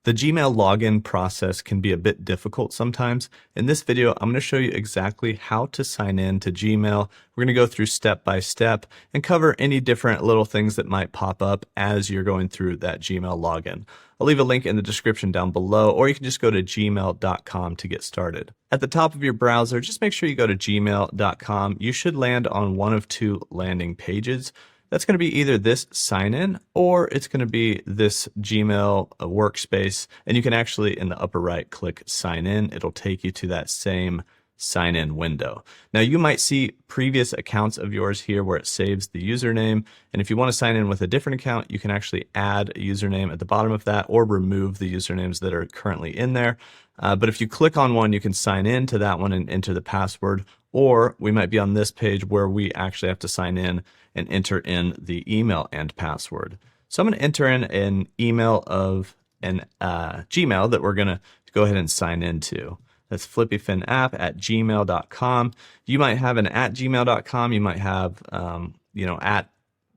The Gmail login process can be a bit difficult sometimes. In this video, I'm going to show you exactly how to sign in to Gmail. We're going to go through step by step and cover any different little things that might pop up as you're going through that Gmail login. I'll leave a link in the description down below, or you can just go to gmail.com to get started. At the top of your browser, just make sure you go to gmail.com. You should land on one of two landing pages. That's going to be either this sign in or it's going to be this Gmail workspace. And you can actually in the upper right click sign in. It'll take you to that same sign in window. Now you might see previous accounts of yours here where it saves the username. And if you want to sign in with a different account, you can actually add a username at the bottom of that or remove the usernames that are currently in there. But if you click on one, you can sign in to that one and enter the password. Or we might be on this page where we actually have to sign in and enter in the email and password. So I'm going to enter in an email of an Gmail that we're going to go ahead and sign into. That's flippyfinapp@gmail.com. You might have an @gmail.com. You might have, at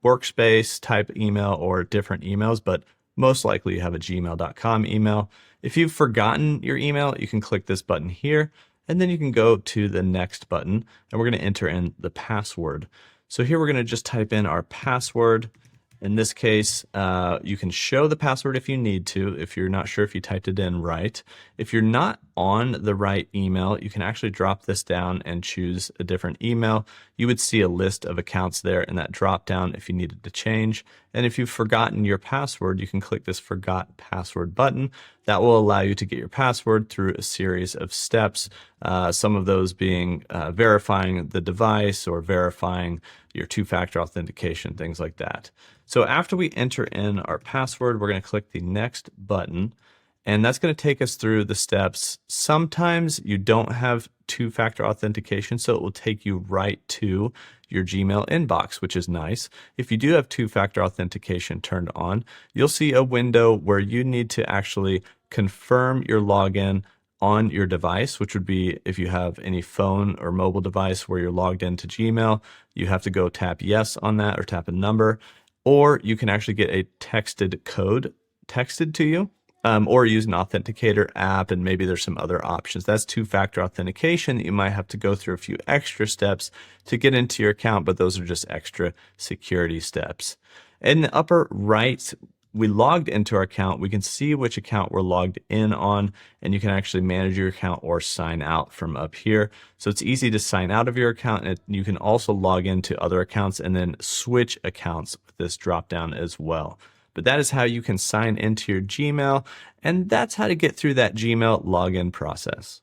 workspace type email or different emails, but most likely you have a gmail.com email. If you've forgotten your email, you can click this button here, and then you can go to the next button, and we're going to enter in the password. So here we're going to just type in our password. In this case, you can show the password if you need to, if you're not sure if you typed it in right. If you're not on the right email, you can actually drop this down and choose a different email. You would see a list of accounts there in that drop down if you needed to change. And if you've forgotten your password, you can click this Forgot Password button. That will allow you to get your password through a series of steps, some of those being verifying the device or verifying your two-factor authentication, things like that. So after we enter in our password, we're going to click the next button, and that's going to take us through the steps. Sometimes you don't have two-factor authentication, so it will take you right to your Gmail inbox, which is nice. If you do have two-factor authentication turned on, you'll see a window where you need to actually confirm your login on your device, which would be if you have any phone or mobile device where you're logged into Gmail, you have to go tap yes on that or tap a number, or you can actually get a texted code texted to you, or use an Authenticator app, and maybe there's some other options. That's two-factor authentication. You might have to go through a few extra steps to get into your account, but those are just extra security steps. In the upper right, we logged into our account. We can see which account we're logged in on, and you can actually manage your account or sign out from up here. So it's easy to sign out of your account, and you can also log into other accounts and then switch accounts with this drop down as well. But that is how you can sign into your Gmail, and that's how to get through that Gmail login process.